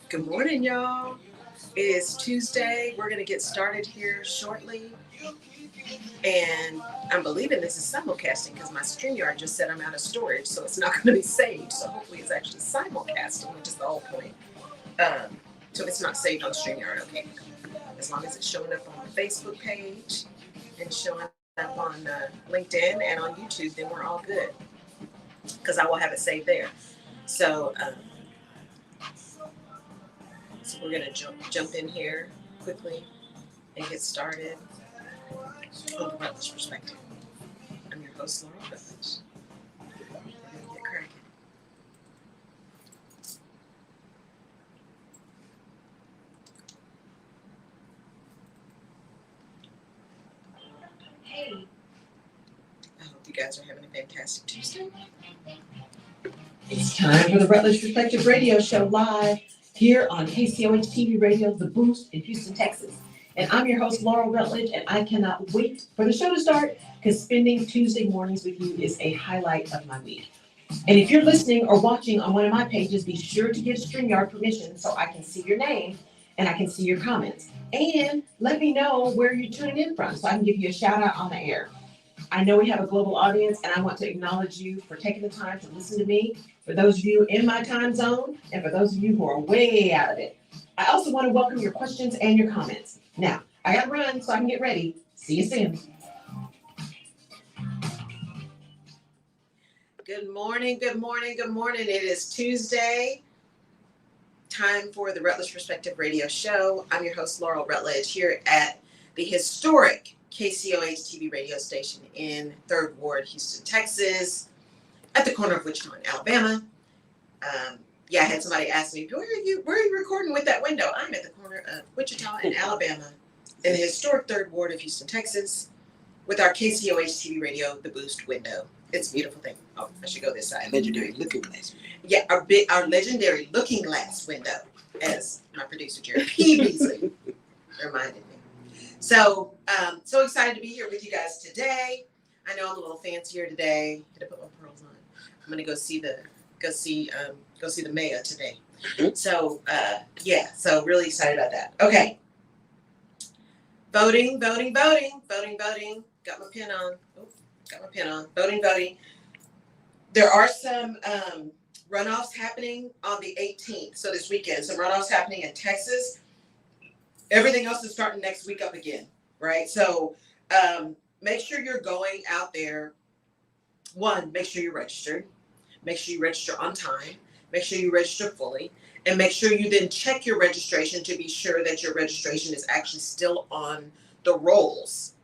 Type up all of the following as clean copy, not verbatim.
Good morning, y'all. It is Tuesday. We're going to get started here shortly. And I'm believing this is simulcasting because my StreamYard just said I'm out of storage, so it's not going to be saved. So hopefully it's actually simulcasting, which is the whole point. So it's not saved on StreamYard, okay. As long as it's showing up on the Facebook page and showing up on LinkedIn and on YouTube, then we're all good because I will have it saved there. So, so we're going to jump in here quickly and get started on the Rutledge perspective. I'm your host, Laura Rutledge. We're going to get cracking. Hey. I hope you guys are having a fantastic Tuesday. It's time for the Rutledge Perspective Radio Show live here on KCOH TV Radio, The Boost in Houston, Texas. And I'm your host, Laura Rutledge, and I cannot wait for the show to start because spending Tuesday mornings with you is a highlight of my week. And if you're listening or watching on one of my pages, be sure to give StreamYard permission so I can see your name and I can see your comments. And let me know where you're tuning in from so I can give you a shout out on the air. I know we have a global audience, and I want to acknowledge you for taking the time to listen to me, for those of you in my time zone, and for those of you who are way out of it. I also want to welcome your questions and your comments. Now, I got to run so I can get ready. See you soon. Good morning, good morning, good morning. It is Tuesday, time for the Rutledge Perspective Radio Show. I'm your host, Laurel Rutledge, here at the historic KCOH TV radio station in 3rd Ward, Houston, Texas, at the corner of Wichita and Alabama. I had somebody ask me, where are you recording with that window? I'm at the corner of Wichita and Alabama in the historic 3rd Ward of Houston, Texas, with our KCOH TV radio, the Boost window. It's a beautiful thing. Oh, I should go this side. Legendary looking glass. Yeah, our legendary looking glass window, as my producer, Jerry P. Beasley, reminded me. So, so excited to be here with you guys today. I know I'm a little fancier today. Had to put my pearls on. I'm gonna go see the mayor today. So, so really excited about that. Okay. Voting. Got my pen on. Voting. There are some runoffs happening on the 18th. So this weekend, some runoffs happening in Texas. Everything else is starting next week up again, right? So make sure you're going out there. One, make sure you're registered. Make sure you register on time. Make sure you register fully. And make sure you then check your registration to be sure that your registration is actually still on the rolls.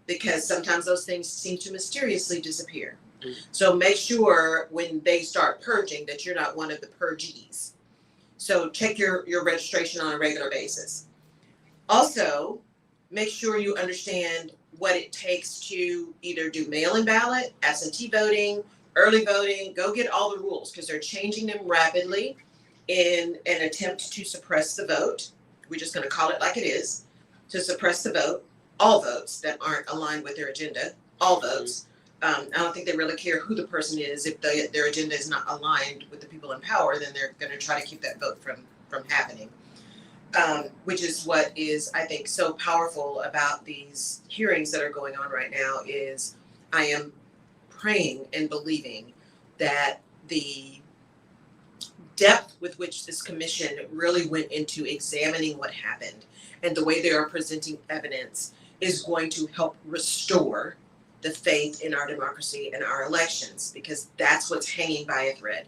Because sometimes those things seem to mysteriously disappear. Mm-hmm. So make sure when they start purging that you're not one of the purgees. So check your registration on a regular basis. Also, make sure you understand what it takes to either do mail-in ballot, absentee voting, early voting. Go get all the rules because they're changing them rapidly in an attempt to suppress the vote. We're just going to call it like it is, to suppress the vote. All votes that aren't aligned with their agenda, all votes. I don't think they really care who the person is. If their agenda is not aligned with the people in power, then they're going to try to keep that vote from happening. Which is what is, I think, so powerful about these hearings that are going on right now is I am praying and believing that the depth with which this commission really went into examining what happened and the way they are presenting evidence is going to help restore the faith in our democracy and our elections, because that's what's hanging by a thread.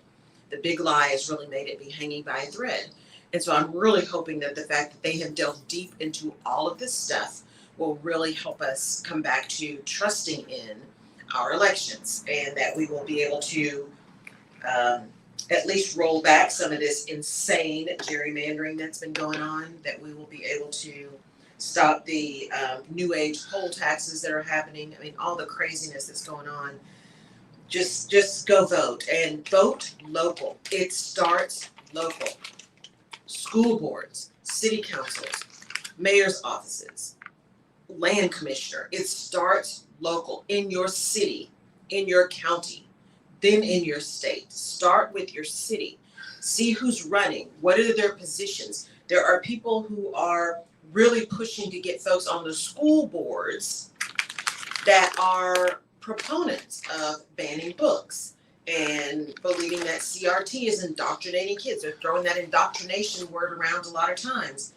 The big lie has really made it be hanging by a thread. And so I'm really hoping that the fact that they have delved deep into all of this stuff will really help us come back to trusting in our elections, and that we will be able to at least roll back some of this insane gerrymandering that's been going on, that we will be able to stop the new age poll taxes that are happening. I mean, all the craziness that's going on. Just go vote, and vote local. It starts local. School boards, city councils, mayor's offices, land commissioner. It starts local in your city, in your county. then in your state. Start with your city. See who's running. What are their positions? There are people who are really pushing to get folks on the school boards that are proponents of banning books and believing that CRT is indoctrinating kids. They're throwing that indoctrination word around a lot of times.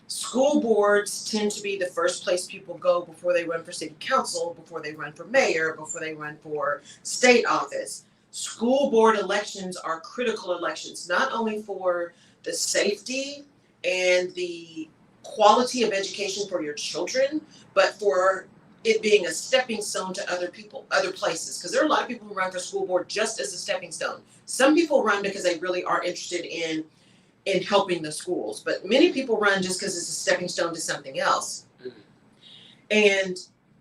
School boards tend to be the first place people go before they run for city council, before they run for mayor, before they run for state office. School board elections are critical elections, not only for the safety and the quality of education for your children, but for it being a stepping stone to other people, other places. Because there are a lot of people who run for school board just as a stepping stone. Some people run because they really are interested in helping the schools, but many people run just because it's a stepping stone to something else. And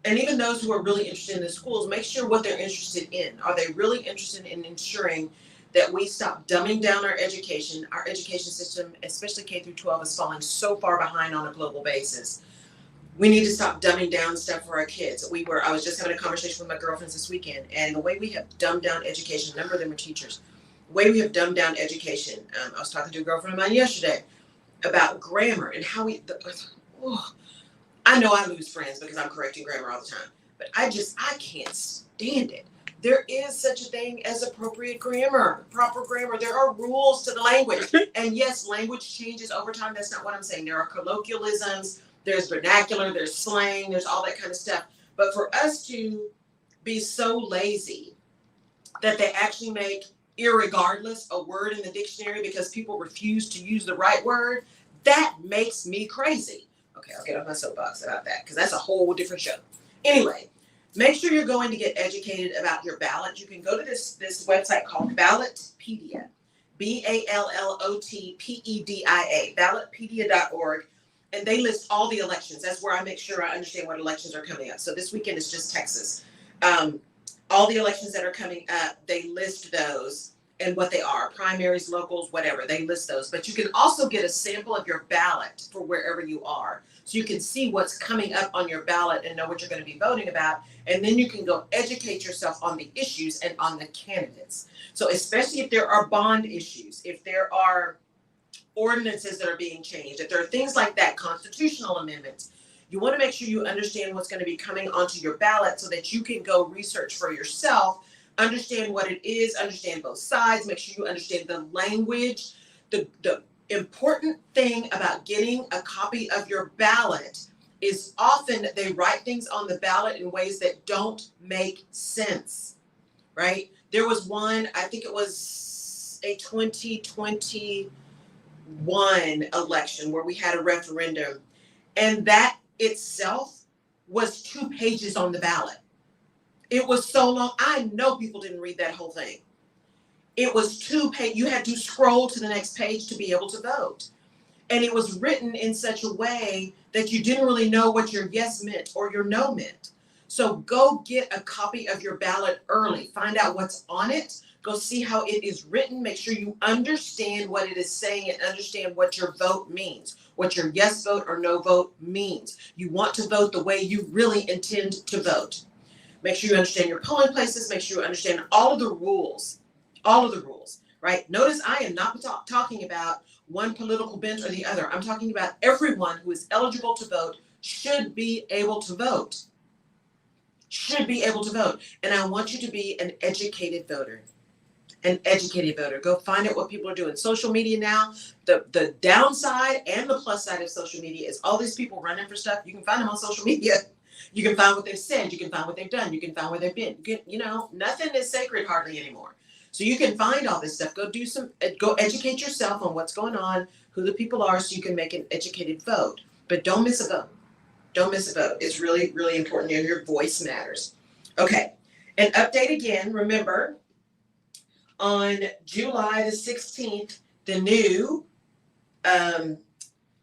even those who are really interested in the schools, make sure what they're interested in. Are they really interested in ensuring that we stop dumbing down our education? Our education system, especially K through 12, is falling so far behind on a global basis. We need to stop dumbing down stuff for our kids. I was just having a conversation with my girlfriends this weekend, and the way we have dumbed down education, a number of them are teachers, the way we have dumbed down education. I was talking to a girlfriend of mine yesterday about grammar and how I know I lose friends because I'm correcting grammar all the time, but I can't stand it. There is such a thing as appropriate grammar, proper grammar. There are rules to the language. And yes, language changes over time. That's not what I'm saying. There are colloquialisms, there's vernacular, there's slang, there's all that kind of stuff. But for us to be so lazy that they actually make irregardless a word in the dictionary because people refuse to use the right word, that makes me crazy. Okay, I'll get off my soapbox about that because that's a whole different show. Anyway, make sure you're going to get educated about your ballot. You can go to this website called Ballotpedia, BAAACK, ballotpedia.org, and they list all the elections. That's where I make sure I understand what elections are coming up. So this weekend is just Texas. All the elections that are coming up, they list those and what they are, primaries, locals, whatever, they list those. But you can also get a sample of your ballot for wherever you are. So you can see what's coming up on your ballot and know what you're going to be voting about. And then you can go educate yourself on the issues and on the candidates. So especially if there are bond issues, if there are ordinances that are being changed, if there are things like that, constitutional amendments, you want to make sure you understand what's going to be coming onto your ballot so that you can go research for yourself, understand what it is, understand both sides, make sure you understand the language. The important thing about getting a copy of your ballot is often they write things on the ballot in ways that don't make sense, right? There was one, I think it was a 2021 election where we had a referendum, and that itself was 2 pages on the ballot. It was so long. I know people didn't read that whole thing. It was 2 pages. You had to scroll to the next page to be able to vote. And it was written in such a way that you didn't really know what your yes meant or your no meant. So go get a copy of your ballot early. Find out what's on it. Go see how it is written. Make sure you understand what it is saying and understand what your vote means, what your yes vote or no vote means. You want to vote the way you really intend to vote. Make sure you understand your polling places. Make sure you understand all of the rules, right? Notice I am not talking about one political bent or the other. I'm talking about everyone who is eligible to vote should be able to vote. Should be able to vote. And I want you to be an educated voter. An educated voter. Go find out what people are doing. Social media now, the downside and the plus side of social media is all these people running for stuff. You can find them on social media. You can find what they've said. You can find what they've done. You can find where they've been. Nothing is sacred hardly anymore. So you can find all this stuff. Go educate yourself on what's going on, who the people are, so you can make an educated vote. But don't miss a vote. Don't miss a vote. It's really, really important, and your voice matters. Okay. An update again. Remember, on July the 16th, the new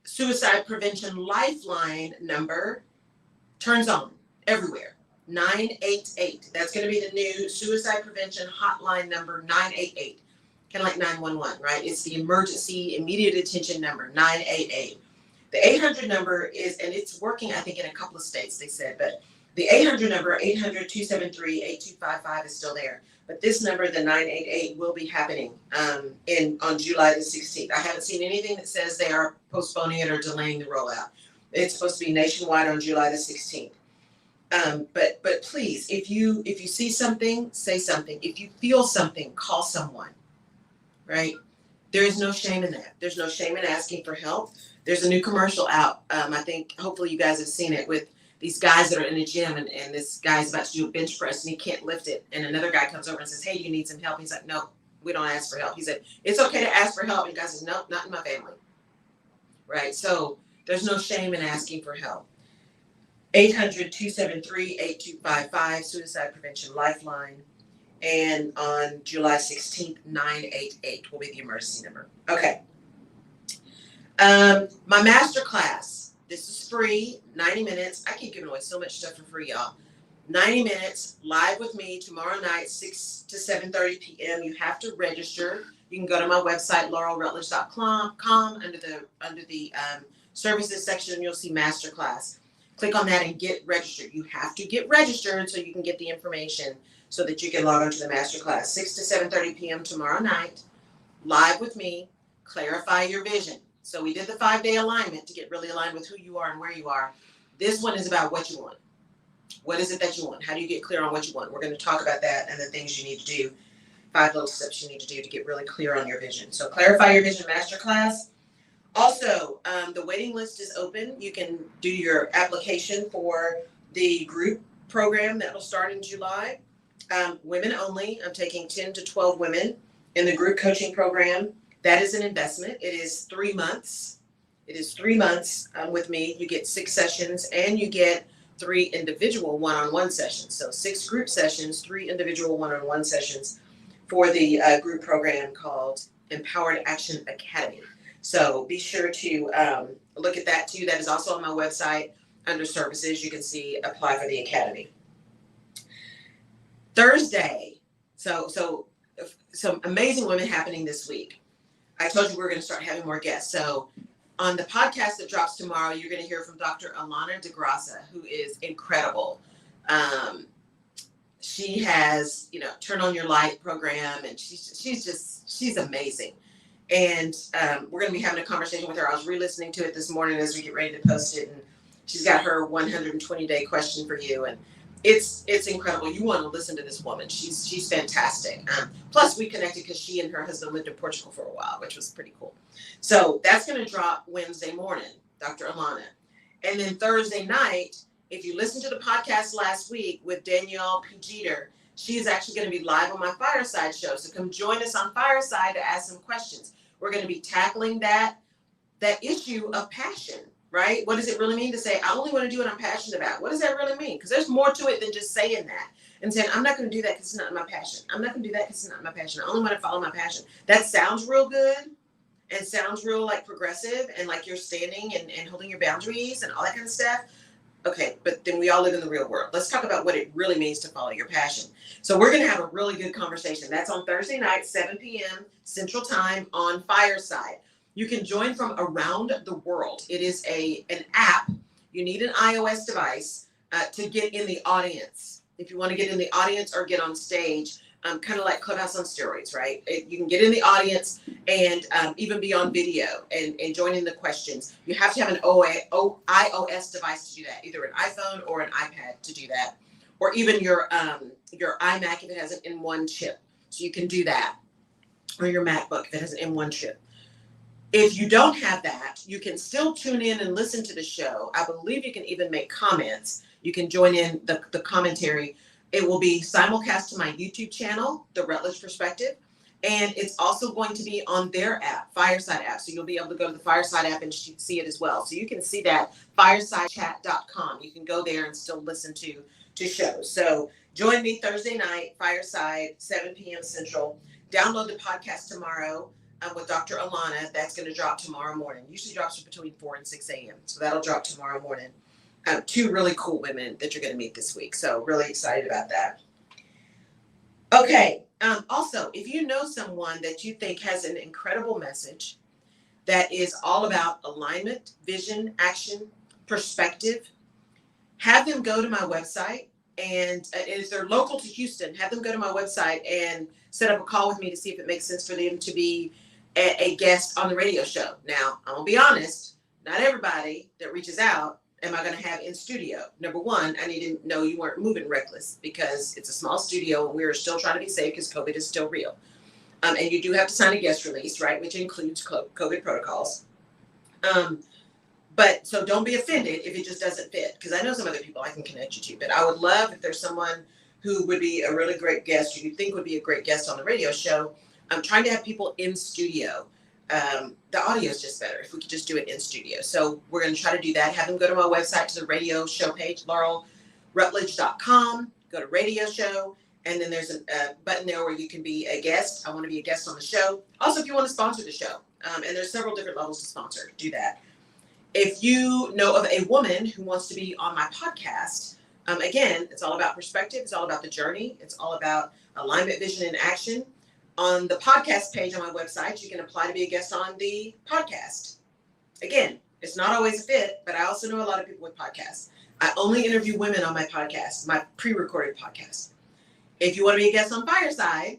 suicide prevention lifeline number turns on everywhere. 988. That's going to be the new suicide prevention hotline number, 988. Kind of like 911, right? It's the emergency immediate attention number, 988. The 800 number is, and it's working, I think, in a couple of states, they said, but the 800 number, 800-273-8255 is still there. But this number, the 988, will be happening on July the 16th. I haven't seen anything that says they are postponing it or delaying the rollout. It's supposed to be nationwide on July the 16th. But please, if you see something, say something. If you feel something, call someone, right? There is no shame in that. There's no shame in asking for help. There's a new commercial out. I think hopefully you guys have seen it with these guys that are in the gym and this guy's about to do a bench press and he can't lift it. And another guy comes over and says, hey, you need some help? He's like, no, we don't ask for help. He said, it's okay to ask for help. And the guy says, no, not in my family, right? So there's no shame in asking for help. 800-273-8255, Suicide Prevention Lifeline. And on July 16th, 988 will be the emergency number. Okay. My master class, this is free, 90 minutes. I keep giving away so much stuff for free, y'all. 90 minutes live with me tomorrow night, 6 to 7:30 p.m. You have to register. You can go to my website, laurelrutledge.com. Under the services section, you'll see masterclass. Click on that and get registered. You have to get registered so you can get the information so that you can log on to the masterclass. 6 to 7:30 p.m. tomorrow night, live with me. Clarify your vision. So we did the 5-day alignment to get really aligned with who you are and where you are. This one is about what you want. What is it that you want? How do you get clear on what you want? We're going to talk about that and the things you need to do. 5 little steps you need to do to get really clear on your vision. So clarify your vision masterclass. Also, the waiting list is open. You can do your application for the group program that will start in July. Women only. I'm taking 10 to 12 women in the group coaching program. That is an investment. It is 3 months. It is 3 months with me. You get 6 sessions and you get 3 individual one-on-one sessions. So 6 group sessions, 3 individual one-on-one sessions for the group program called Empowered Action Academy. So be sure to look at that too. That is also on my website under services. You can see apply for the academy. Thursday, so some amazing women happening this week. I told you we were going to start having more guests. So on the podcast that drops tomorrow, you're going to hear from Dr. Alana DeGrassa, who is incredible. She has, Turn On Your Light program, and she's amazing. And we're going to be having a conversation with her. I was re-listening to it this morning as we get ready to post it, and she's got her 120-day question for you, and it's incredible. You want to listen to this woman. She's fantastic. Plus, we connected because she and her husband lived in Portugal for a while, which was pretty cool. So that's going to drop Wednesday morning, Dr. Alana. And then Thursday night, if you listened to the podcast last week with Danielle P. Jeter, she is actually going to be live on my Fireside show. So come join us on Fireside to ask some questions. We're going to be tackling that issue of passion, right? What does it really mean to say, I only want to do what I'm passionate about? What does that really mean? Because there's more to it than just saying that and saying, I'm not going to do that because it's not my passion. I'm not going to do that because it's not my passion. I only want to follow my passion. That sounds real good and sounds real like progressive and like you're standing and holding your boundaries and all that kind of stuff. Okay, but then we all live in the real world. Let's talk about what it really means to follow your passion. So we're going to have a really good conversation. That's on Thursday night, 7 p.m. Central Time on Fireside. You can join from around the world. It is an app. You need an iOS device to get in the audience. If you want to get in the audience or get on stage, kind of like Clubhouse on steroids, right? You can get in the audience and even be on video and join in the questions. You have to have an iOS device to do that, either an iPhone or an iPad to do that, or even your iMac if it has an M1 chip. So you can do that, or your MacBook if it has an M1 chip. If you don't have that, you can still tune in and listen to the show. I believe you can even make comments. You can join in the commentary. It will be simulcast to my YouTube channel, The Rutledge Perspective, and it's also going to be on their app, Fireside app. So you'll be able to go to the Fireside app and see it as well. So you can see that, firesidechat.com. You can go there and still listen to shows. So join me Thursday night, Fireside, 7 p.m. Central. Download the podcast tomorrow with Dr. Alana. That's going to drop tomorrow morning. Usually drops between 4 and 6 a.m. So that'll drop tomorrow morning. 2 really cool women that you're going to meet this week. So really excited about that. Okay. Also, if you know someone that you think has an incredible message that is all about alignment, vision, action, perspective, have them go to my website, And if they're local to Houston, have them go to my website and set up a call with me to see if it makes sense for them to be a guest on the radio show. Now, I'm gonna be honest, not everybody that reaches out am I gonna have in studio. Number one, I need to know you weren't moving reckless, because it's a small studio and we're still trying to be safe because COVID is still real. And you do have to sign a guest release, right, which includes COVID protocols. But so don't be offended if it just doesn't fit, because I know some other people I can connect you to. But I would love if there's someone who would be a really great guest, or you think would be a great guest on the radio show. I'm trying to have people in studio. The audio is just better if we could just do it in studio. So we're going to try to do that. Have them go to my website, to the radio show page, laurelrutledge.com. Go to radio show, and then there's a button there where you can be a guest. I want to be a guest on the show. Also, if you want to sponsor the show, and there's several different levels to sponsor, do that. If you know of a woman who wants to be on my podcast, again, it's all about perspective. It's all about the journey. It's all about alignment, vision, and action. On the podcast page on my website, you can apply to be a guest on the podcast. Again, it's not always a fit, but I also know a lot of people with podcasts. I only interview women on my podcast, my pre-recorded podcast. If you want to be a guest on Fireside,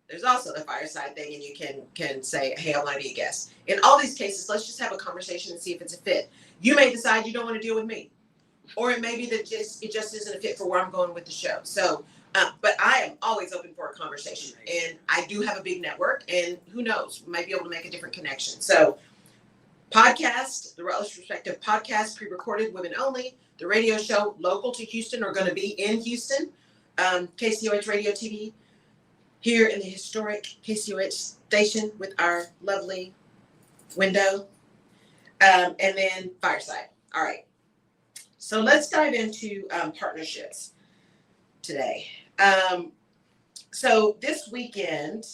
there's also the Fireside thing, and you can say, hey, I want to be a guest. In all these cases, let's just have a conversation and see if it's a fit. You may decide you don't want to deal with me, or it may be that it just isn't a fit for where I'm going with the show. So, but I am always open for a conversation, and I do have a big network, and who knows, we might be able to make a different connection. So, podcast, the Rutledge Perspective podcast, pre-recorded, women only. The radio show, local to Houston, are going to be in Houston. KCOH Radio TV. Here in the historic KCOH station with our lovely window. And then Fireside. All right. So let's dive into partnerships today. So this weekend,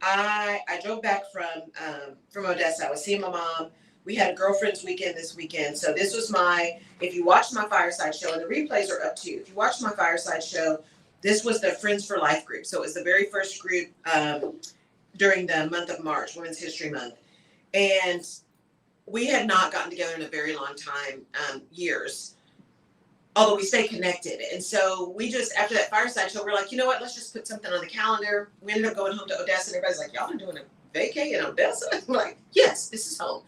I drove back from Odessa. I was seeing my mom. We had a girlfriend's weekend this weekend. So this was if you watch my Fireside show, and the replays are up too. If you watch my Fireside show, this was the Friends for Life group. So it was the very first group during the month of March, Women's History Month. And we had not gotten together in a very long time, years, although we stay connected. And so we just, after that Fireside show, we're like, you know what, let's just put something on the calendar. We ended up going home to Odessa, and everybody's like, y'all are doing a vacay in Odessa? I'm like, yes, this is home.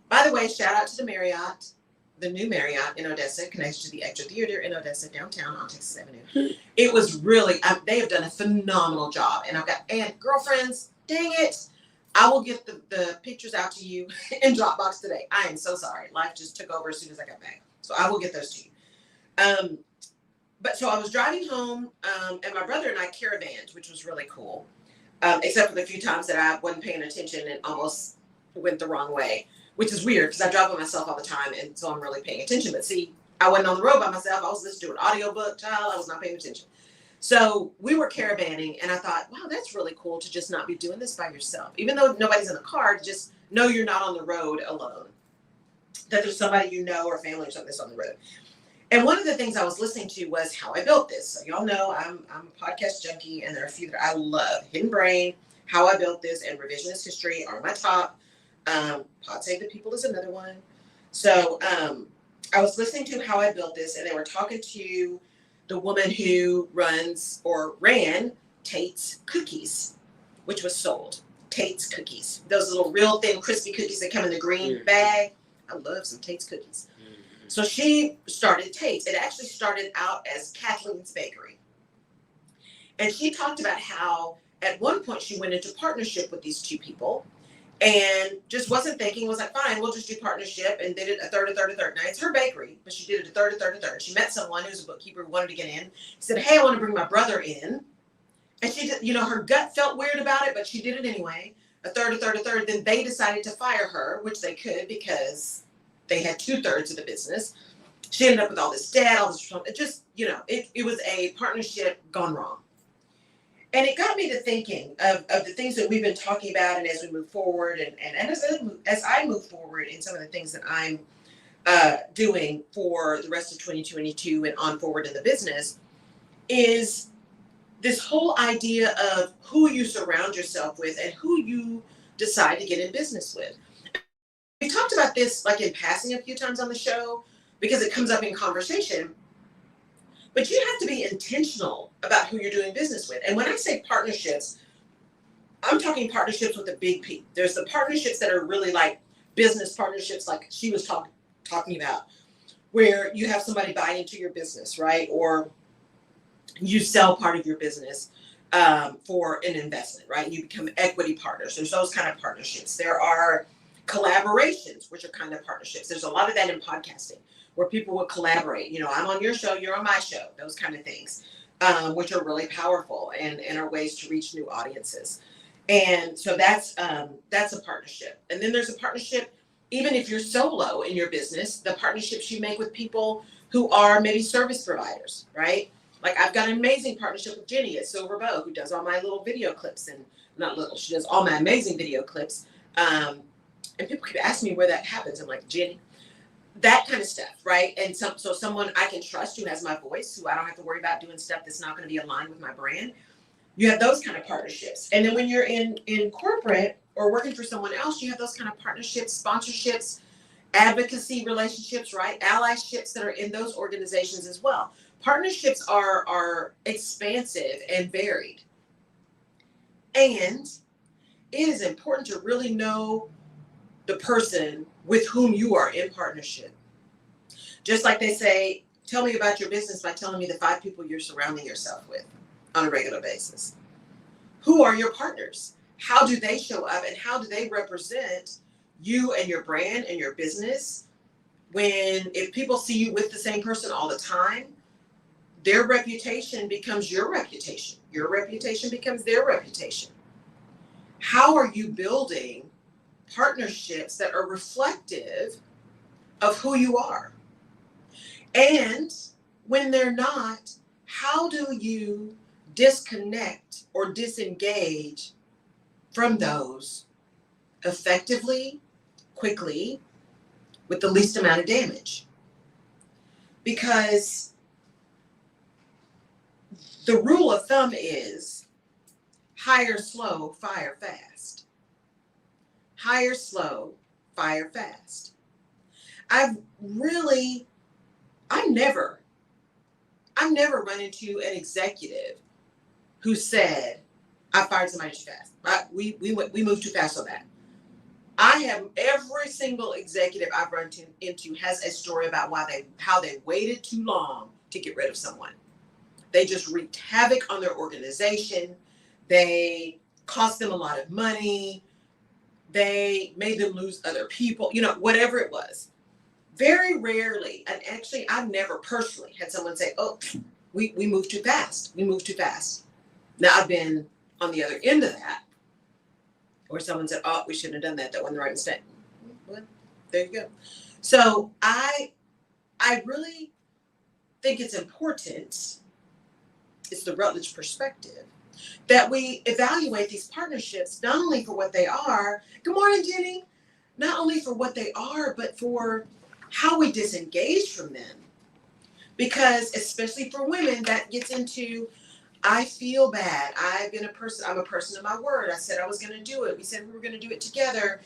By the way, shout out to the Marriott. The new Marriott in Odessa, connected to the Extra Theater in Odessa, downtown on Texas Avenue. It was really, they have done a phenomenal job. And girlfriends, dang it, I will get the pictures out to you in Dropbox today. I am so sorry. Life just took over as soon as I got back. So I will get those to you. But so I was driving home, and my brother and I caravanned, which was really cool. Except for the few times that I wasn't paying attention and almost went the wrong way. Which is weird because I drive by myself all the time, and so I'm really paying attention. But see, I wasn't on the road by myself. I was listening to an audiobook, child. I was not paying attention. So we were caravanning, and I thought, wow, that's really cool to just not be doing this by yourself. Even though nobody's in the car, just know you're not on the road alone. That there's somebody you know or family or something that's on the road. And one of the things I was listening to was How I Built This. So y'all know I'm a podcast junkie, and there are a few that I love. Hidden Brain, How I Built This, and Revisionist History are my top. Pod Save the People is another one. So I was listening to How I Built This, and they were talking to the woman who ran Tate's Cookies, which was sold. Tate's Cookies. Those little real thin, crispy cookies that come in the green bag. I love some Tate's Cookies. So she started Tate's. It actually started out as Kathleen's Bakery. And she talked about how at one point she went into partnership with these two people, and just wasn't thinking, was like, fine, we'll just do partnership, and did it a third. Now, it's her bakery, but she did it a third. She met someone who was a bookkeeper who wanted to get in. Said, hey, I want to bring my brother in. And she did, her gut felt weird about it, but she did it anyway. A third. Then they decided to fire her, which they could because they had 2/3 of the business. She ended up with all this debt, all this, it just, it was a partnership gone wrong. And it got me to thinking of the things that we've been talking about, and as we move forward, and as I move forward in some of the things that I'm doing for the rest of 2022 and on forward in the business, is this whole idea of who you surround yourself with and who you decide to get in business with. We talked about this like in passing a few times on the show because it comes up in conversation. But you have to be intentional about who you're doing business with. And when I say partnerships, I'm talking partnerships with a big P. There's the partnerships that are really like business partnerships, like she was talking about, where you have somebody buy into your business, right? Or you sell part of your business for an investment, right? You become equity partners. There's those kind of partnerships. There are collaborations, which are kind of partnerships. There's a lot of that in podcasting, where people will collaborate. You know, I'm on your show, you're on my show, those kind of things, which are really powerful and are ways to reach new audiences. And so that's a partnership. And then there's a partnership, even if you're solo in your business, the partnerships you make with people who are maybe service providers, right? Like I've got an amazing partnership with Jenny at Silver Bow, who does all my little video clips, and not little, she does all my amazing video clips. And people keep asking me where that happens. I'm like, Jenny, that kind of stuff, right? And so someone I can trust who has my voice, who I don't have to worry about doing stuff that's not going to be aligned with my brand. You have those kind of partnerships. And then when you're in corporate or working for someone else, you have those kind of partnerships, sponsorships, advocacy relationships, right? Allyships that are in those organizations as well. Partnerships are expansive and varied. And it is important to really know the person with whom you are in partnership. Just like they say, tell me about your business by telling me the 5 people you're surrounding yourself with on a regular basis. Who are your partners? How do they show up and how do they represent you and your brand and your business? If people see you with the same person all the time, their reputation becomes your reputation. Your reputation becomes their reputation. How are you building partnerships that are reflective of who you are? And when they're not, how do you disconnect or disengage from those effectively, quickly, with the least amount of damage? Because the rule of thumb is hire slow, fire fast. Hire slow, fire fast. I've never run into an executive who said, I fired somebody too fast. We moved too fast on that. I have every single executive I've run into has a story about how they waited too long to get rid of someone. They just wreaked havoc on their organization. They cost them a lot of money. They made them lose other people, whatever it was. Very rarely, and actually I've never personally had someone say, oh, we moved too fast. We moved too fast. Now I've been on the other end of that, where someone said, oh, we shouldn't have done that. That wasn't the right mistake. Well, there you go. So I really think it's important, it's the Rutledge perspective, that we evaluate these partnerships not only for what they are, good morning, Jenny, not only for what they are, but for how we disengage from them. Because especially for women, that gets into, I feel bad. I'm a person of my word. I said I was going to do it. We said we were going to do it together.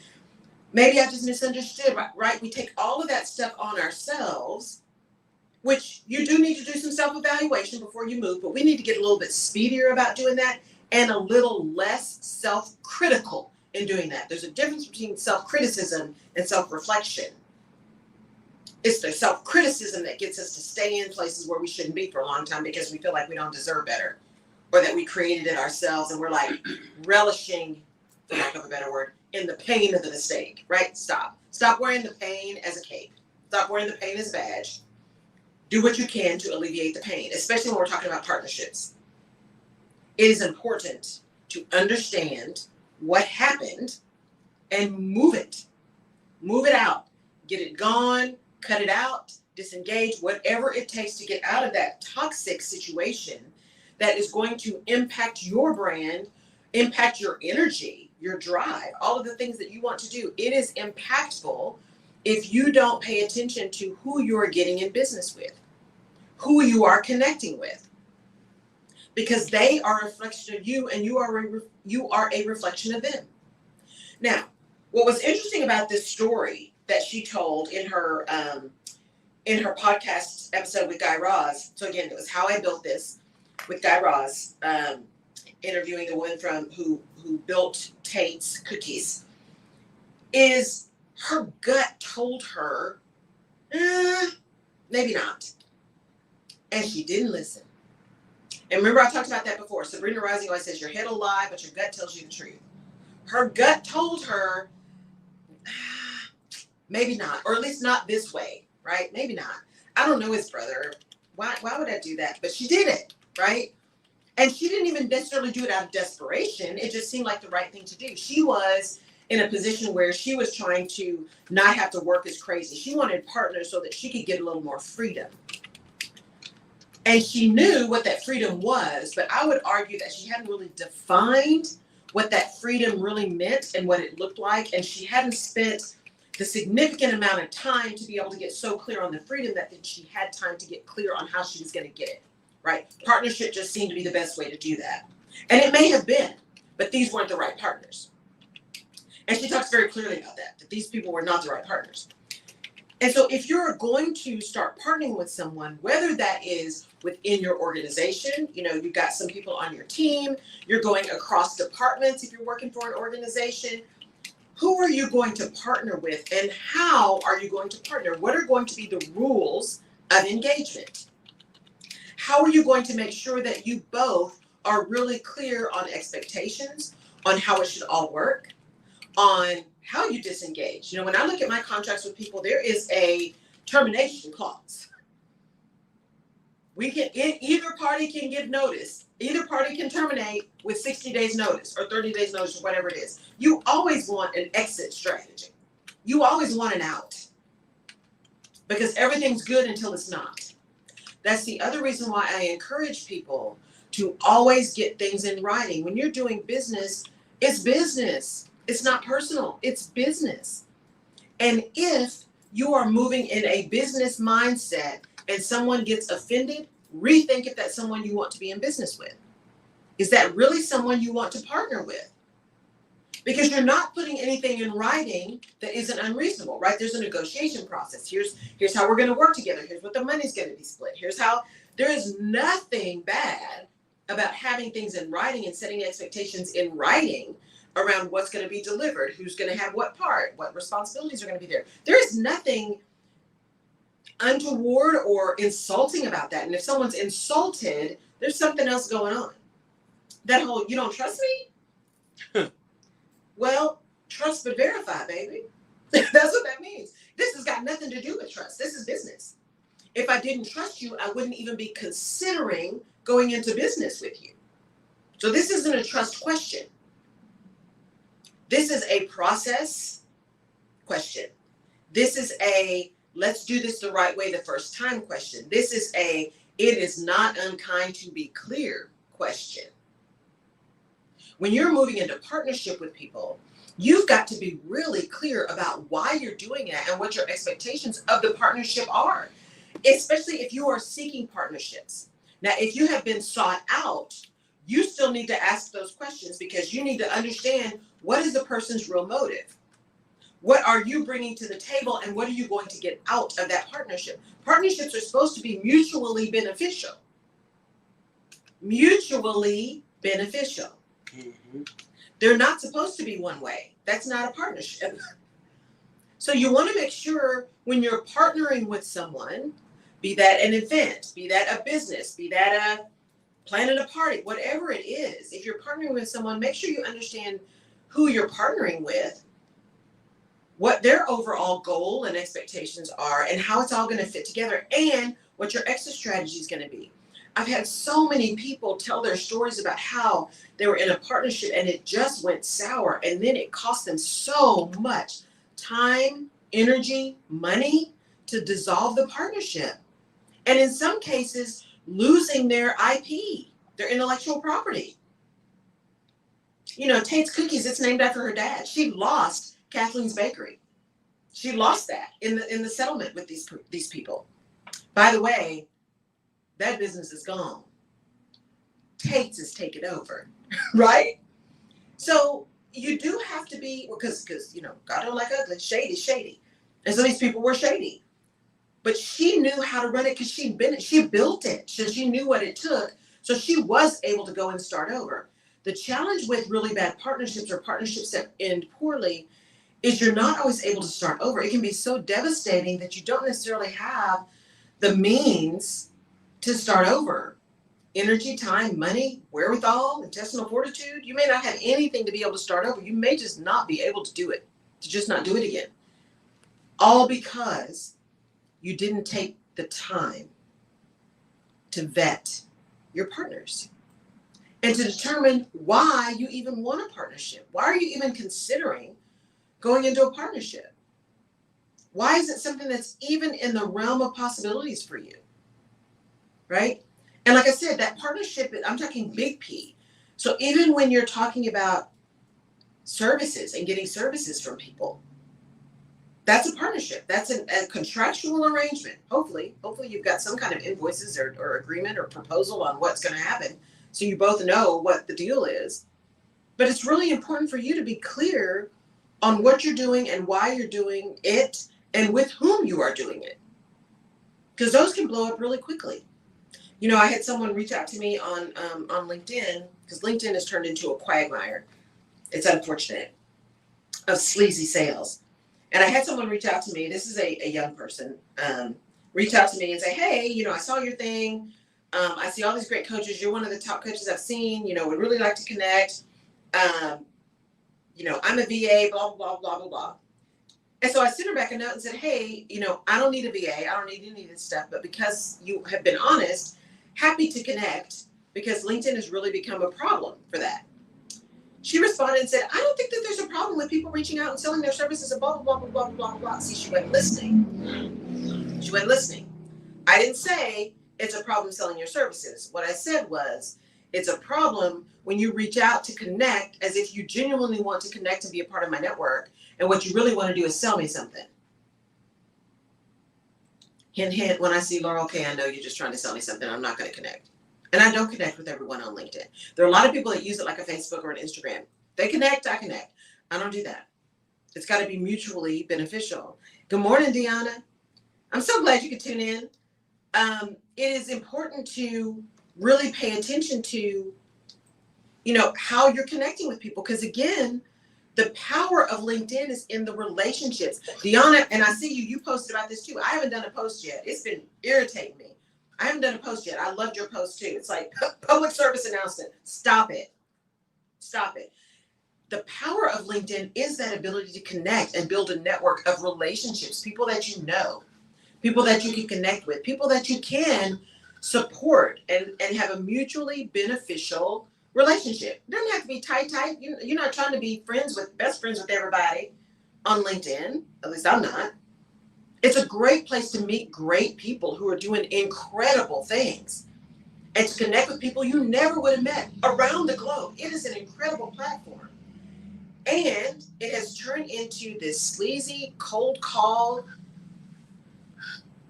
Maybe I just misunderstood, right? We take all of that stuff on ourselves, which you do need to do some self-evaluation before you move, but we need to get a little bit speedier about doing that and a little less self-critical in doing that. There's a difference between self-criticism and self-reflection. It's the self-criticism that gets us to stay in places where we shouldn't be for a long time because we feel like we don't deserve better, or that we created it ourselves and we're like relishing, for lack of a better word, in the pain of the mistake, right? Stop wearing the pain as a cape. Stop wearing the pain as a badge. Do what you can to alleviate the pain, especially when we're talking about partnerships. It is important to understand what happened and move it. Move it out. Get it gone, cut it out, disengage, whatever it takes to get out of that toxic situation that is going to impact your brand, impact your energy, your drive, all of the things that you want to do. It is impactful if you don't pay attention to who you're getting in business with, who you are connecting with, because they are a reflection of you and you are a reflection of them. Now, what was interesting about this story that she told in her in her podcast episode with Guy Raz. So again, it was How I Built This with Guy Raz, interviewing the woman who built Tate's Cookies. Is her gut told her, maybe not, and she didn't listen. And remember, I talked about that before. Sabrina Rising always says your head will lie, but your gut tells you the truth. Her gut told her, maybe not, or at least not this way, right? Maybe not. I don't know his brother. Why would I do that? But she did it, right? And she didn't even necessarily do it out of desperation. It just seemed like the right thing to do. She was in a position where she was trying to not have to work as crazy. She wanted partners so that she could get a little more freedom. And she knew what that freedom was, but I would argue that she hadn't really defined what that freedom really meant and what it looked like. And she hadn't spent the significant amount of time to be able to get so clear on the freedom that she had time to get clear on how she was going to get it, right? Partnership just seemed to be the best way to do that. And it may have been, but these weren't the right partners. And she talks very clearly about that these people were not the right partners. And so if you're going to start partnering with someone, whether that is within your organization, you've got some people on your team, you're going across departments if you're working for an organization, who are you going to partner with and how are you going to partner? What are going to be the rules of engagement? How are you going to make sure that you both are really clear on expectations, on how it should all work, on how you disengage? When I look at my contracts with people, there is a termination clause. Either party can give notice. Either party can terminate with 60 days notice or 30 days notice or whatever it is. You always want an exit strategy. You always want an out. Because everything's good until it's not. That's the other reason why I encourage people to always get things in writing. When you're doing business, it's business. It's not personal. It's business. And if you are moving in a business mindset and someone gets offended, rethink if that's someone you want to be in business with. Is that really someone you want to partner with? Because you're not putting anything in writing that isn't unreasonable, right? There's a negotiation process. Here's how we're going to work together. Here's what the money's going to be split. There is nothing bad about having things in writing and setting expectations in writing around what's going to be delivered, who's going to have what part, what responsibilities are going to be there. There is nothing untoward or insulting about that. And if someone's insulted, there's something else going on. That whole, you don't trust me? Well, trust but verify, baby. That's what that means. This has got nothing to do with trust. This is business. If I didn't trust you, I wouldn't even be considering going into business with you. So this isn't a trust question. This is a process question. This is a let's do this the right way the first time question. This is a it is not unkind to be clear question. When you're moving into partnership with people, you've got to be really clear about why you're doing it and what your expectations of the partnership are, especially if you are seeking partnerships. Now, if you have been sought out, you still need to ask those questions because you need to understand what is the person's real motive. What are you bringing to the table and what are you going to get out of that partnership? Partnerships are supposed to be mutually beneficial. Mutually beneficial. Mm-hmm. They're not supposed to be one way. That's not a partnership. So you want to make sure when you're partnering with someone, be that an event, be that a business, be that a planning a party, whatever it is, if you're partnering with someone, make sure you understand who you're partnering with, what their overall goal and expectations are, and how it's all going to fit together, and what your exit strategy is going to be. I've had so many people tell their stories about how they were in a partnership and it just went sour, and then it cost them so much time, energy, money to dissolve the partnership. And in some cases, losing their IP, their intellectual property. Tate's Cookies, it's named after her dad. She lost Kathleen's Bakery. She lost that in the settlement with these people. By the way, that business is gone. Tate's is taken over, right? So you do have to be, because God don't like ugly, shady. And so these people were shady. but she knew how to run it because she built it. So she knew what it took. So she was able to go and start over. The challenge with really bad partnerships or partnerships that end poorly is you're not always able to start over. It can be so devastating that you don't necessarily have the means to start over. Energy, time, money, wherewithal, intestinal fortitude. You may not have anything to be able to start over. You may just not be able to do it, to just not do it again. All because you didn't take the time to vet your partners and to determine why you even want a partnership. Why are you even considering going into a partnership? Why is it something that's even in the realm of possibilities for you? Right? And like I said, that partnership, I'm talking big P. So even when you're talking about services and getting services from people, that's a partnership. That's a contractual arrangement. Hopefully you've got some kind of invoices or agreement or proposal on what's going to happen. So you both know what the deal is. But it's really important for you to be clear on what you're doing and why you're doing it and with whom you are doing it. Because those can blow up really quickly. You know, I had someone reach out to me on LinkedIn, because LinkedIn has turned into a quagmire. It's unfortunate, of sleazy sales. And I had someone reach out to me. This is a young person. Reach out to me and say, hey, you know, I saw your thing. I see all these great coaches. You're one of the top coaches I've seen. You know, would really like to connect. You know, I'm a VA, blah, blah, blah, blah, blah. And so I sent her back a note and said, hey, you know, I don't need a VA. I don't need any of this stuff. But because you have been honest, happy to connect, because LinkedIn has really become a problem for that. She responded and said, I don't think that there's a problem with people reaching out and selling their services and blah, blah, blah, blah, blah, blah, blah. See, she wasn't listening. She wasn't listening. I didn't say it's a problem selling your services. What I said was, it's a problem when you reach out to connect as if you genuinely want to connect and be a part of my network, and what you really want to do is sell me something. Hint, hint, when I see Laurel, okay, I know you're just trying to sell me something. I'm not going to connect. And I don't connect with everyone on LinkedIn. There are a lot of people that use it like a Facebook or an Instagram. They connect, I connect. I don't do that. It's got to be mutually beneficial. Good morning, Deanna. I'm so glad you could tune in. It is important to really pay attention to, you know, how you're connecting with people. Because again, the power of LinkedIn is in the relationships. Deanna, and I see you posted about this too. I haven't done a post yet. It's been irritating me. I haven't done a post yet. I loved your post too. It's like public service announcement. Stop it. Stop it. The power of LinkedIn is that ability to connect and build a network of relationships, people that you know, people that you can connect with, people that you can support and have a mutually beneficial relationship. It doesn't have to be tight. You're not trying to be best friends with everybody on LinkedIn. At least I'm not. It's a great place to meet great people who are doing incredible things and to connect with people you never would have met around the globe. It is an incredible platform. And it has turned into this sleazy, cold call,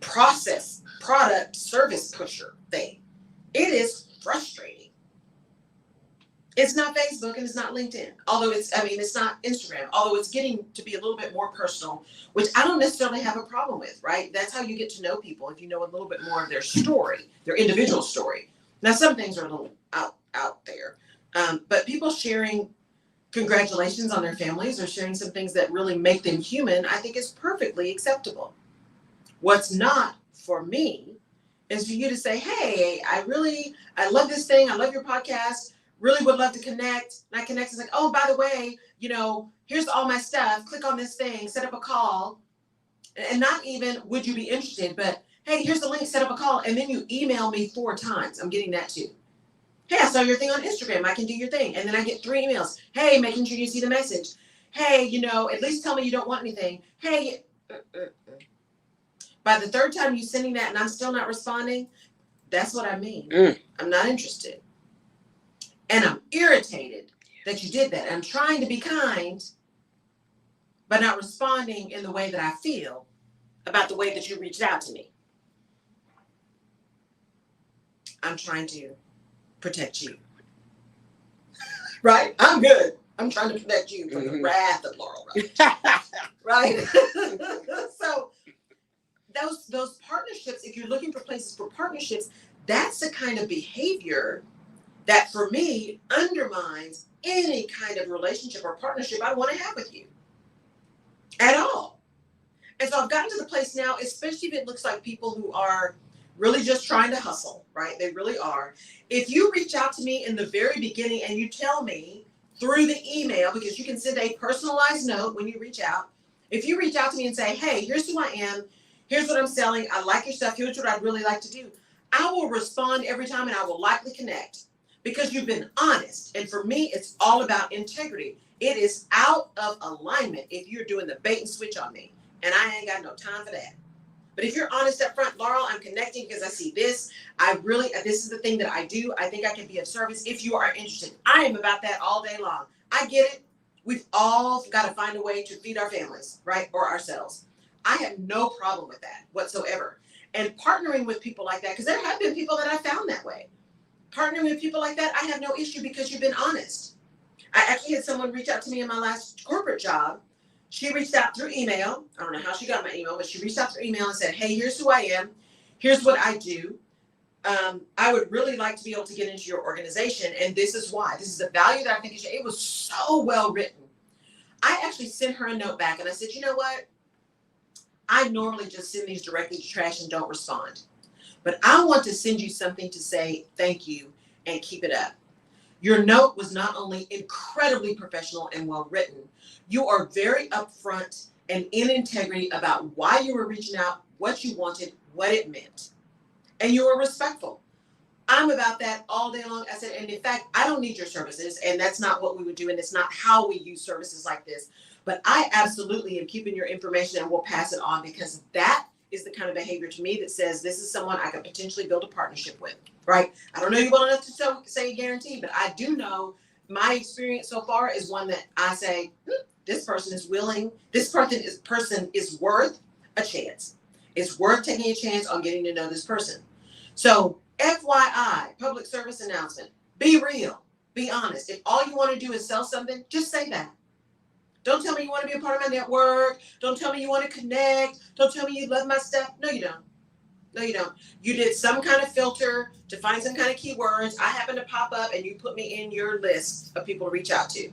product service pusher thing. It is frustrating. It's not Facebook and it's not LinkedIn. It's not Instagram, although it's getting to be a little bit more personal, which I don't necessarily have a problem with, right? That's how you get to know people, if you know a little bit more of their story, their individual story. Now, some things are a little out there, but people sharing congratulations on their families or sharing some things that really make them human, I think is perfectly acceptable. What's not for me is for you to say, hey, I love this thing. I love your podcast. Really would love to connect. And I connect. It's like, oh, by the way, you know, here's all my stuff. Click on this thing, set up a call. And not even, would you be interested? But hey, here's the link, set up a call. And then you email me 4 times. I'm getting that too. Hey, I saw your thing on Instagram. I can do your thing. And then I get 3 emails. Hey, making sure you see the message. Hey, you know, at least tell me you don't want anything. Hey, by the 3rd time you sending that and I'm still not responding, that's what I mean. I'm not interested. And I'm irritated that you did that. I'm trying to be kind, but not responding in the way that I feel about the way that you reached out to me. I'm trying to protect you. Right? I'm good. I'm trying to protect you from the wrath of Laurel. Right? So those partnerships, if you're looking for places for partnerships, that's the kind of behavior that for me undermines any kind of relationship or partnership I want to have with you at all. And so I've gotten to the place now, especially if it looks like people who are really just trying to hustle, right? They really are. If you reach out to me in the very beginning and you tell me through the email, because you can send a personalized note when you reach out. If you reach out to me and say, hey, here's who I am, here's what I'm selling, I like your stuff, here's what I'd really like to do, I will respond every time and I will likely connect because you've been honest. And for me, it's all about integrity. It is out of alignment if you're doing the bait and switch on me. And I ain't got no time for that. But if you're honest up front, Laurel, I'm connecting because I see this. This is the thing that I do. I think I can be of service if you are interested. I am about that all day long. I get it. We've all got to find a way to feed our families, right? Or ourselves. I have no problem with that whatsoever. And partnering with people like that, because there have been people that I found that way. Partnering with people like that, I have no issue because you've been honest. I actually had someone reach out to me in my last corporate job. She reached out through email. I don't know how she got my email, but she reached out through email and said, hey, here's who I am. Here's what I do. I would really like to be able to get into your organization. And this is why. This is the value that I think it was so well written. I actually sent her a note back and I said, you know what? I normally just send these directly to trash and don't respond. But I want to send you something to say thank you and keep it up. Your note was not only incredibly professional and well written, you are very upfront and in integrity about why you were reaching out, what you wanted, what it meant. And you were respectful. I'm about that all day long. I said, and in fact, I don't need your services, and that's not what we would do, and it's not how we use services like this. But I absolutely am keeping your information and will pass it on because that is the kind of behavior to me that says this is someone I could potentially build a partnership with, right? I don't know you well enough to say a guarantee, but I do know my experience so far is one that I say, this person is willing, this person is worth a chance. It's worth taking a chance on getting to know this person. So FYI, public service announcement, be real, be honest. If all you want to do is sell something, just say that. Don't tell me you want to be a part of my network. Don't tell me you want to connect. Don't tell me you love my stuff. No, you don't. No, you don't. You did some kind of filter to find some kind of keywords. I happen to pop up and you put me in your list of people to reach out to.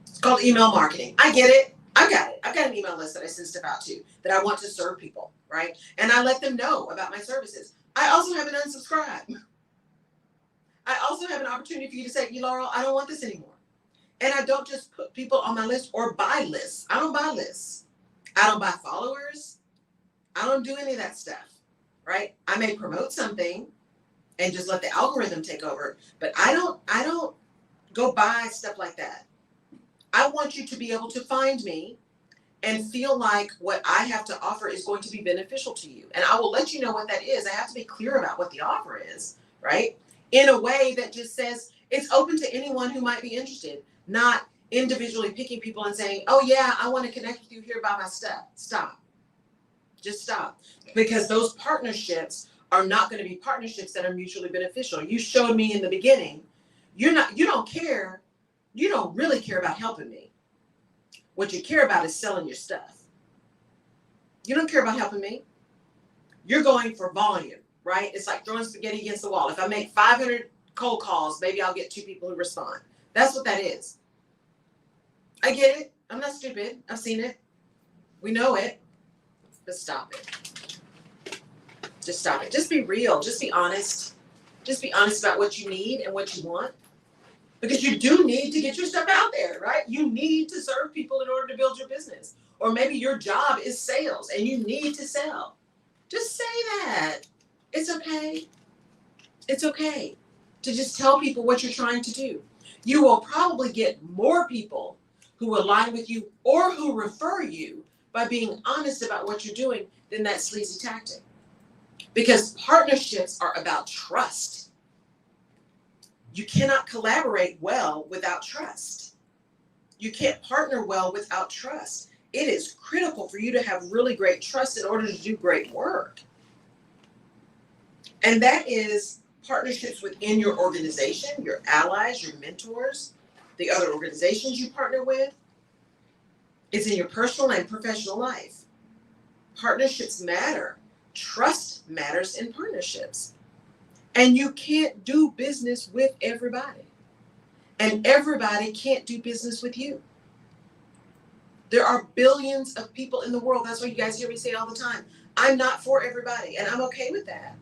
It's called email marketing. I get it. I got it. I've got an email list that I send stuff out to that I want to serve people, right? And I let them know about my services. I also have an unsubscribe. I also have an opportunity for you to say, Laurel, I don't want this anymore. And I don't just put people on my list or buy lists. I don't buy lists. I don't buy followers. I don't do any of that stuff, right? I may promote something and just let the algorithm take over, but I don't go buy stuff like that. I want you to be able to find me and feel like what I have to offer is going to be beneficial to you. And I will let you know what that is. I have to be clear about what the offer is, right? In a way that just says it's open to anyone who might be interested, not individually picking people and saying, oh yeah, I want to connect with you here about my stuff. Stop. Just stop. Because those partnerships are not going to be partnerships that are mutually beneficial. You showed me in the beginning, you don't care. You don't really care about helping me. What you care about is selling your stuff. You don't care about helping me. You're going for volume, right? It's like throwing spaghetti against the wall. If I make 500 cold calls, maybe I'll get 2 people who respond. That's what that is. I get it. I'm not stupid. I've seen it. We know it. But stop it. Just stop it. Just be real. Just be honest. Just be honest about what you need and what you want. Because you do need to get your stuff out there, right? You need to serve people in order to build your business. Or maybe your job is sales and you need to sell. Just say that. It's okay. It's okay to just tell people what you're trying to do. You will probably get more people who align with you or who refer you by being honest about what you're doing than that sleazy tactic. Because partnerships are about trust. You cannot collaborate well without trust. You can't partner well without trust. It is critical for you to have really great trust in order to do great work. And that is partnerships within your organization, your allies, your mentors, the other organizations you partner with. It's in your personal and professional life. Partnerships matter. Trust matters in partnerships. And you can't do business with everybody. And everybody can't do business with you. There are billions of people in the world. That's why you guys hear me say all the time, I'm not for everybody, and I'm okay with that.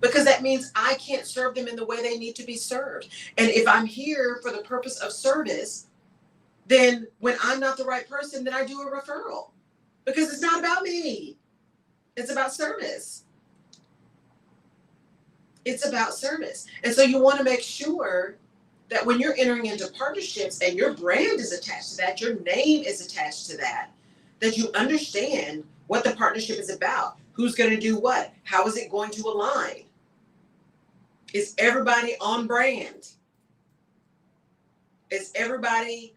Because that means I can't serve them in the way they need to be served. And if I'm here for the purpose of service, then when I'm not the right person, then I do a referral. Because it's not about me. It's about service. It's about service. And so you want to make sure that when you're entering into partnerships and your brand is attached to that, your name is attached to that, that you understand what the partnership is about. Who's going to do what? How is it going to align? Is everybody on brand? Is everybody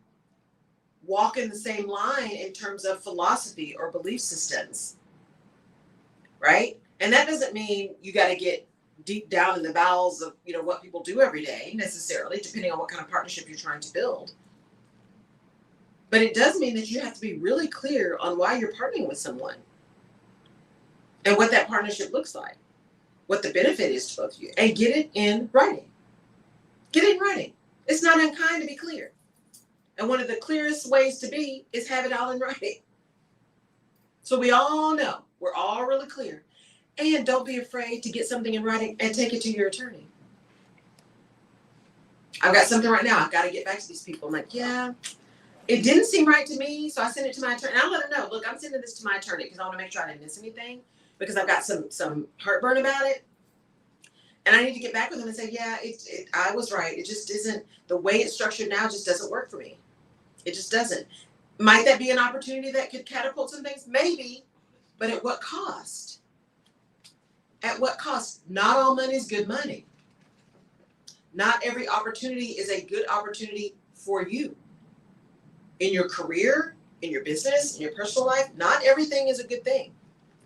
walking the same line in terms of philosophy or belief systems? Right? And that doesn't mean you got to get deep down in the bowels of, what people do every day necessarily, depending on what kind of partnership you're trying to build. But it does mean that you have to be really clear on why you're partnering with someone and what that partnership looks like, what the benefit is to both of you, and get it in writing. Get it in writing. It's not unkind to be clear. And one of the clearest ways to be is have it all in writing. So we all know, we're all really clear. And don't be afraid to get something in writing and take it to your attorney. I've got something right now. I've got to get back to these people. I'm like, yeah, it didn't seem right to me. So I sent it to my attorney. And I'll let them know, look, I'm sending this to my attorney because I want to make sure I didn't miss anything, because I've got some heartburn about it. And I need to get back with them and say, yeah, I was right. It just isn't, the way it's structured now just doesn't work for me. It just doesn't. Might that be an opportunity that could catapult some things? Maybe. But at what cost? At what cost? Not all money is good money. Not every opportunity is a good opportunity for you. In your career, in your business, in your personal life, not everything is a good thing.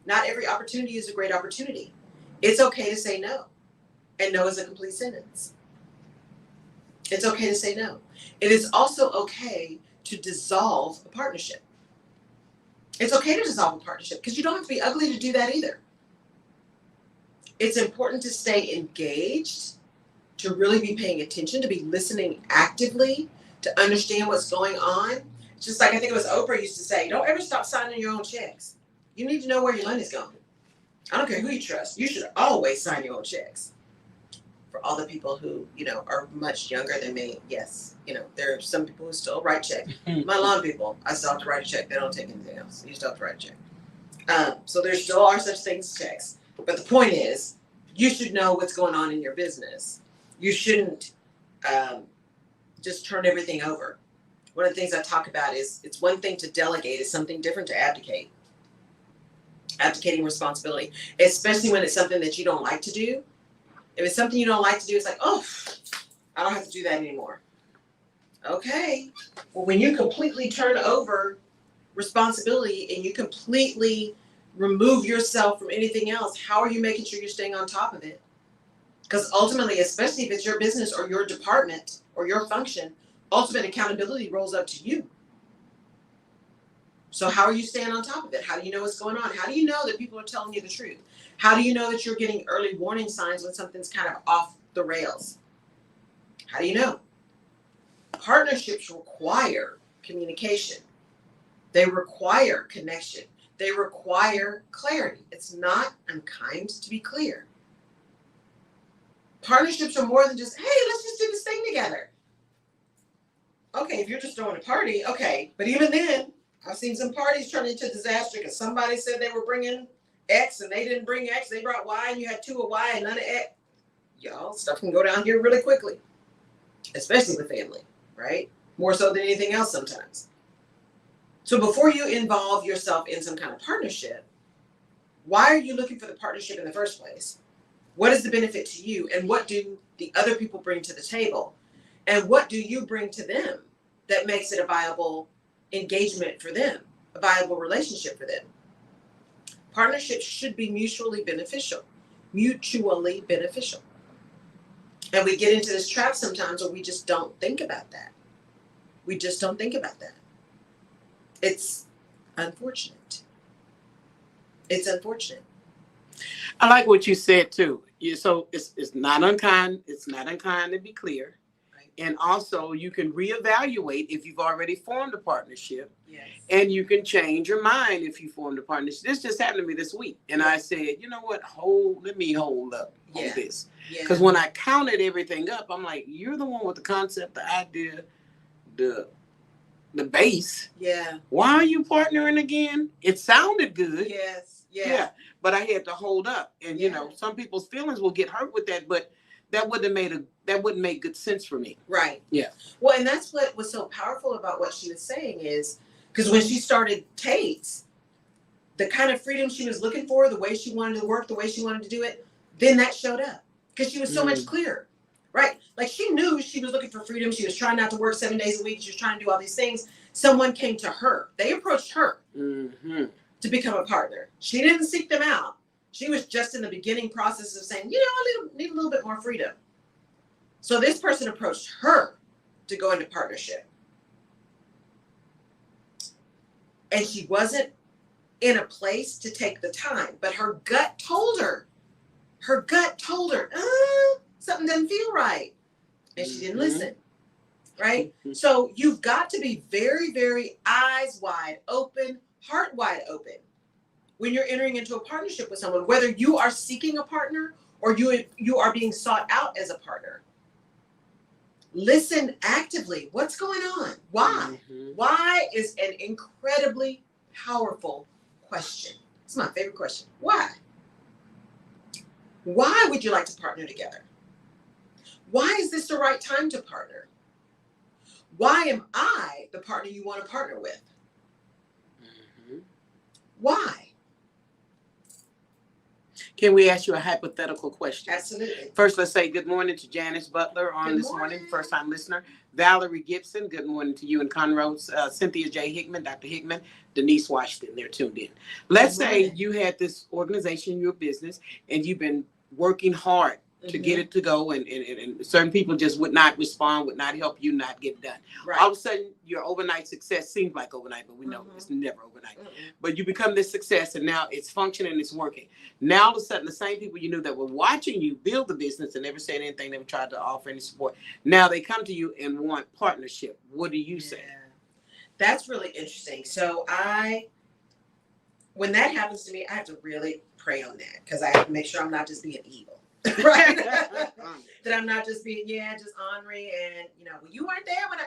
Not every opportunity is a great opportunity. It's okay to say no. And no is a complete sentence. It's okay to say no. It is also okay to dissolve a partnership. It's okay to dissolve a partnership because you don't have to be ugly to do that either. It's important to stay engaged, to really be paying attention, to be listening actively, to understand what's going on. Just like I think it was Oprah used to say, don't ever stop signing your own checks. You need to know where your money's going. I don't care who you trust. You should always sign your own checks. For all the people who, are much younger than me, yes, there are some people who still write checks. My lawn people, I still have to write a check. They don't take anything else. You still have to write a check. So there still are such things as checks. But the point is, you should know what's going on in your business. You shouldn't just turn everything over. One of the things I talk about is it's one thing to delegate, it's something different to abdicate. Abdicating responsibility, especially when it's something that you don't like to do. If it's something you don't like to do, it's like, oh, I don't have to do that anymore. Okay. Well, when you completely turn over responsibility and you completely remove yourself from anything else, how are you making sure you're staying on top of it? Because ultimately, especially if it's your business or your department or your function, ultimate accountability rolls up to you. So how are you staying on top of it? How do you know what's going on? How do you know that people are telling you the truth? How do you know that you're getting early warning signs when something's kind of off the rails? How do you know? Partnerships require communication. They require connection. They require clarity. It's not unkind to be clear. Partnerships are more than just, hey, let's just do this thing together. Okay, if you're just throwing a party, okay. But even then, I've seen some parties turn into disaster because somebody said they were bringing X and they didn't bring X. They brought Y and you had two of Y and none of X. Y'all, stuff can go down here really quickly, especially with family, right? More so than anything else sometimes. So before you involve yourself in some kind of partnership, why are you looking for the partnership in the first place? What is the benefit to you? And what do the other people bring to the table? And what do you bring to them that makes it a viable engagement for them, a viable relationship for them? Partnerships should be mutually beneficial. Mutually beneficial. And we get into this trap sometimes where we just don't think about that. We just don't think about that. It's unfortunate. It's unfortunate. I like what you said too. So it's not unkind. It's not unkind to be clear. Right. And also you can reevaluate if you've already formed a partnership. Yes. And you can change your mind if you formed a partnership. This just happened to me this week. And I said, you know what? Let me hold up on this. Because when I counted everything up, I'm like, you're the one with the concept, the idea, the base. Yeah. Why are you partnering again? It sounded good. Yes. Yeah. But I had to hold up. And you know, some people's feelings will get hurt with that, but that wouldn't make good sense for me. Right. Yeah. Well, and that's what was so powerful about what she was saying is, because when she started Tate's, the kind of freedom she was looking for, the way she wanted to work, the way she wanted to do it, then that showed up because she was so much clearer, right? Like she knew she was looking for freedom. She was trying not to work 7 days a week. She was trying to do all these things. Someone came to her. They approached her to become a partner. She didn't seek them out. She was just in the beginning process of saying, you know, I need a little bit more freedom. So this person approached her to go into partnership. And she wasn't in a place to take the time, but her gut told her, something doesn't feel right. And she didn't listen, right? So you've got to be very, very eyes wide open, heart wide open when you're entering into a partnership with someone, whether you are seeking a partner or you are being sought out as a partner. Listen actively. What's going on? Why? Why is an incredibly powerful question. It's my favorite question. Why? Why would you like to partner together? Why is this the right time to partner? Why am I the partner you want to partner with? Why? Can we ask you a hypothetical question? Absolutely. First, let's say good morning to Janice Butler on this morning, first-time listener. Valerie Gibson, good morning to you and Conrose. Cynthia J. Hickman, Dr. Hickman, Denise Washington, they're tuned in. Let's say you had this organization, your business, and you've been working hard to get it to go, and certain people just would not respond, would not help you, not get done. Right. All of a sudden, your overnight success seems like overnight, but we know it's never overnight. But you become this success, and now it's functioning, it's working. Now, all of a sudden, the same people you knew that were watching you build the business and never said anything, never tried to offer any support, now they come to you and want partnership. What do you say? That's really interesting. So when that happens to me, I have to really pray on that because I have to make sure I'm not just being evil. Right. That I'm not just being, just ornery and, well, you weren't there when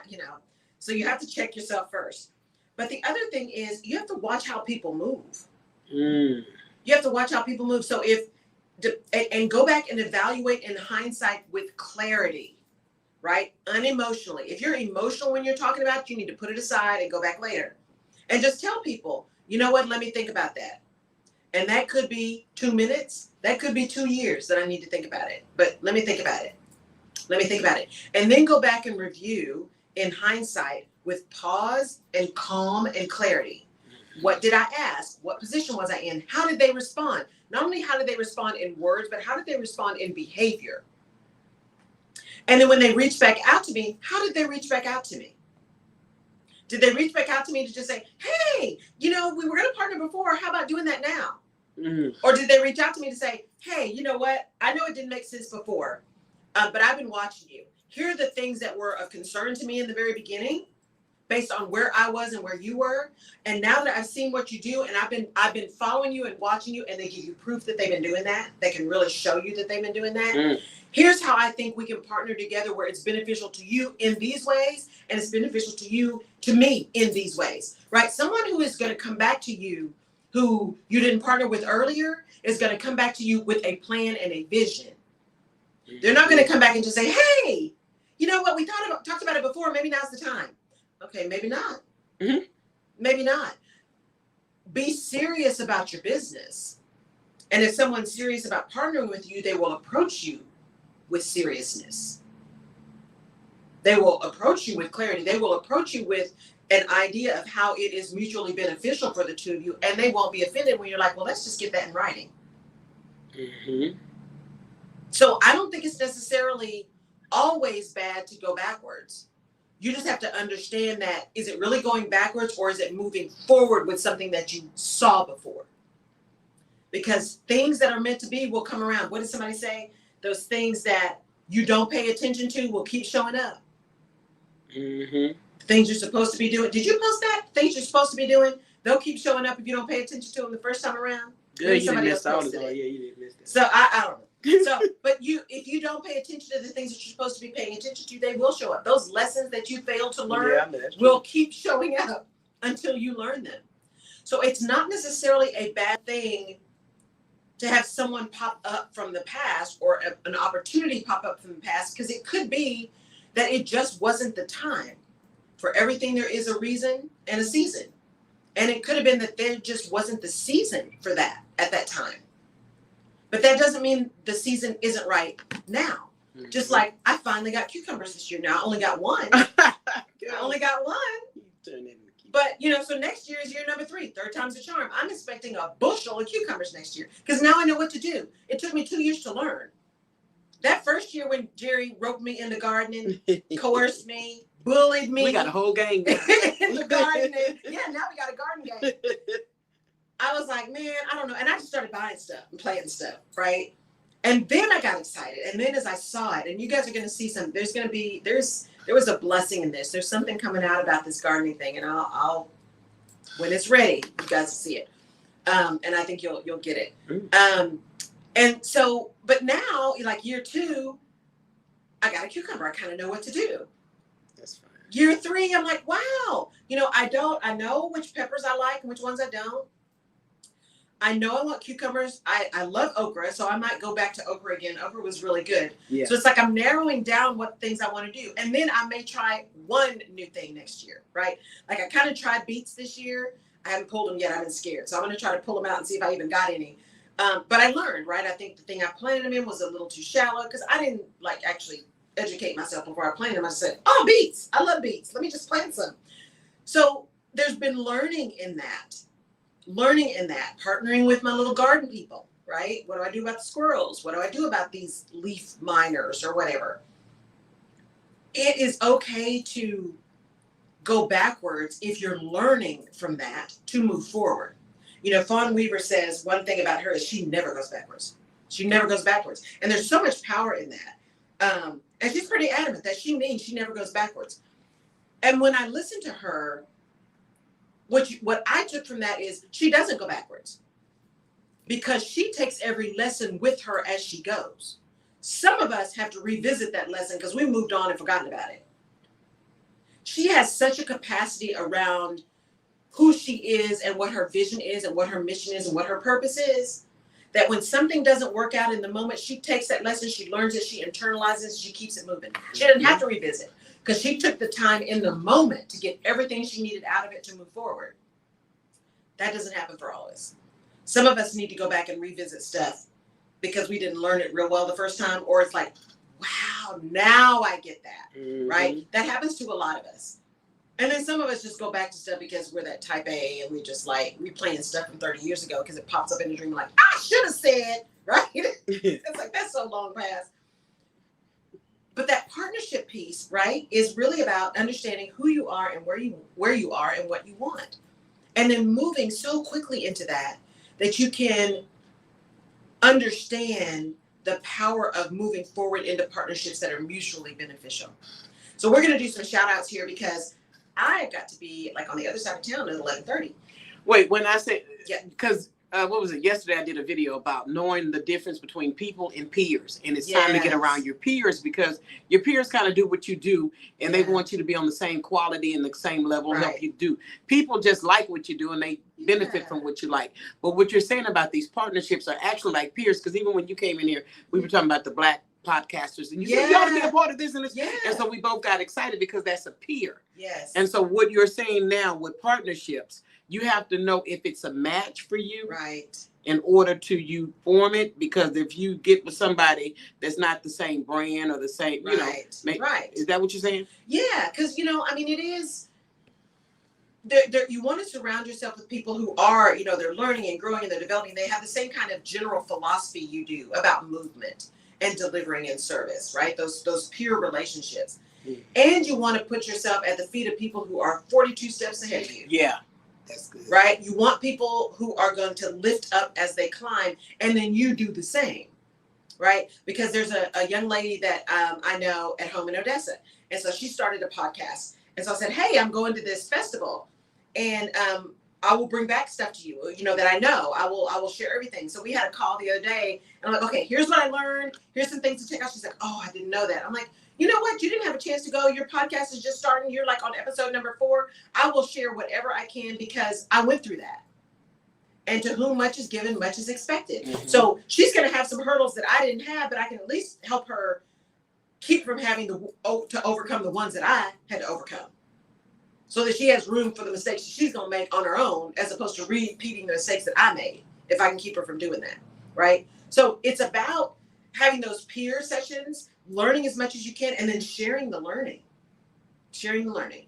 so you have to check yourself first. But the other thing is you have to watch how people move. You have to watch how people move. So and go back and evaluate in hindsight with clarity, right? Unemotionally. If you're emotional when you're talking about it, you need to put it aside and go back later. And just tell people, you know what, let me think about that. And that could be 2 minutes. That could be 2 years that I need to think about it. But let me think about it. And then go back and review in hindsight with pause and calm and clarity. What did I ask? What position was I in? How did they respond? Not only how did they respond in words, but how did they respond in behavior? And then when they reached back out to me, how did they reach back out to me? Did they reach back out to me to just say, hey, we were going to partner before. How about doing that now? Or did they reach out to me to say, hey, you know what? I know it didn't make sense before, but I've been watching you. Here are the things that were of concern to me in the very beginning based on where I was and where you were. And now that I've seen what you do and I've been following you and watching you, and they give you proof that they've been doing that. They can really show you that they've been doing that. Here's how I think we can partner together where it's beneficial to you in these ways and it's beneficial to me in these ways, right? Someone who is going to come back to you who you didn't partner with earlier is going to come back to you with a plan and a vision. They're not going to come back and just say, hey, you know what? We talked about it before. Maybe now's the time. Okay, maybe not. Maybe not. Be serious about your business. And if someone's serious about partnering with you, they will approach you with seriousness. They will approach you with clarity. They will approach you with an idea of how it is mutually beneficial for the two of you, and they won't be offended when you're like, well, let's just get that in writing. So I don't think it's necessarily always bad to go backwards. You just have to understand that, is it really going backwards or is it moving forward with something that you saw before? because things that are meant to be will come around. What did somebody say? Those things that you don't pay attention to will keep showing up. Mm-hmm. Things you're supposed to be doing. Did you post that? Things you're supposed to be doing, they'll keep showing up if you don't pay attention to them the first time around. Good, you didn't miss posted all. it. Yeah, you didn't miss that. So I don't know. So, but if you don't pay attention to the things that you're supposed to be paying attention to, they will show up. Those lessons that you failed to learn will keep showing up until you learn them. So it's not necessarily a bad thing to have someone pop up from the past or an opportunity pop up from the past, because it could be that it just wasn't the time. For everything, there is a reason and a season. And it could have been that there just wasn't the season for that at that time. But that doesn't mean the season isn't right now. Mm-hmm. Just like I finally got cucumbers this year. Now I only got one. I only got one. But, so next year is year number 3. 3rd time's a charm. I'm expecting a bushel of cucumbers next year because now I know what to do. It took me 2 years to learn. That first year when Jerry roped me into gardening, coerced me, bullied me. We got a whole gang in the garden. Yeah, now we got a garden gang. I was like, man, I don't know. And I just started buying stuff and planting stuff, right? And then I got excited. And then as I saw it, and you guys are going to see some, there was a blessing in this. There's something coming out about this gardening thing. And I'll when it's ready, you guys will see it. And I think you'll get it. And so, but now, like year 2, I got a cucumber. I kind of know what to do. That's fine. Year 3, I'm like, wow. I know which peppers I like and which ones I don't. I know I want cucumbers. I love okra, so I might go back to okra again. Okra was really good. Yeah. So it's like I'm narrowing down what things I want to do. And then I may try one new thing next year, right? Like I kind of tried beets this year. I haven't pulled them yet. I've been scared. So I'm going to try to pull them out and see if I even got any. But I learned, right? I think the thing I planted them in was a little too shallow because I didn't actually educate myself before I planted them. I said, oh, beets. I love beets. Let me just plant some. So there's been learning in that, partnering with my little garden people, right? What do I do about the squirrels? What do I do about these leaf miners or whatever? It is okay to go backwards if you're learning from that to move forward. Fawn Weaver says one thing about her is she never goes backwards. She never goes backwards. And there's so much power in that. And she's pretty adamant that she means she never goes backwards. And when I listen to her, what I took from that is she doesn't go backwards because she takes every lesson with her as she goes. Some of us have to revisit that lesson because we moved on and forgotten about it. She has such a capacity around who she is and what her vision is and what her mission is and what her purpose is, that when something doesn't work out in the moment, she takes that lesson, she learns it, she internalizes, she keeps it moving. She doesn't have to revisit because she took the time in the moment to get everything she needed out of it to move forward. That doesn't happen for all of us. Some of us need to go back and revisit stuff because we didn't learn it real well the first time, or it's like, wow, now I get that, right? That happens to a lot of us. And then some of us just go back to stuff because we're that type A and we just replaying stuff from 30 years ago because it pops up in a dream like, I should have said, right? It's like, that's so long past. But that partnership piece, right, is really about understanding who you are and where you are and what you want. And then moving so quickly into that you can understand the power of moving forward into partnerships that are mutually beneficial. So we're going to do some shout outs here because I got to be on the other side of town at 11:30. Wait, when I say, because what was it? Yesterday I did a video about knowing the difference between people and peers. And it's time to get around your peers because your peers kind of do what you do and they want you to be on the same quality and the same level and help you do. People just like what you do and they benefit from what you like. But what you're saying about these partnerships are actually like peers, because even when you came in here, we were talking about the Black podcasters and you said you ought to be a part of this and this. And so we both got excited because that's a peer. Yes. And so what you're saying now with partnerships, you have to know if it's a match for you, right, in order to you form it. Because if you get with somebody that's not the same brand or the same, right, is that what you're saying? Yeah, because it is. You want to surround yourself with people who are, they're learning and growing and they're developing. They have the same kind of general philosophy you do about movement and delivering and service, right? Those peer relationships. And you want to put yourself at the feet of people who are 42 steps ahead of you. Yeah. That's good. right? You want people who are going to lift up as they climb, and then you do the same, right? Because there's a young lady that I know at home in Odessa, and so she started a podcast. And so I said, hey, I'm going to this festival, and I will bring back stuff to you, that I know. I will share everything. So we had a call the other day, and I'm like, okay, here's what I learned. Here's some things to check out. She's like, oh, I didn't know that. I'm like, you know what? You didn't have a chance to go. Your podcast is just starting. You're like on episode number 4. I will share whatever I can because I went through that. And to whom much is given, much is expected. Mm-hmm. So she's going to have some hurdles that I didn't have, but I can at least help her keep from having to overcome the ones that I had to overcome. So that she has room for the mistakes she's going to make on her own, as opposed to repeating the mistakes that I made, if I can keep her from doing that, right? So it's about having those peer sessions, learning as much as you can, and then sharing the learning. Sharing the learning.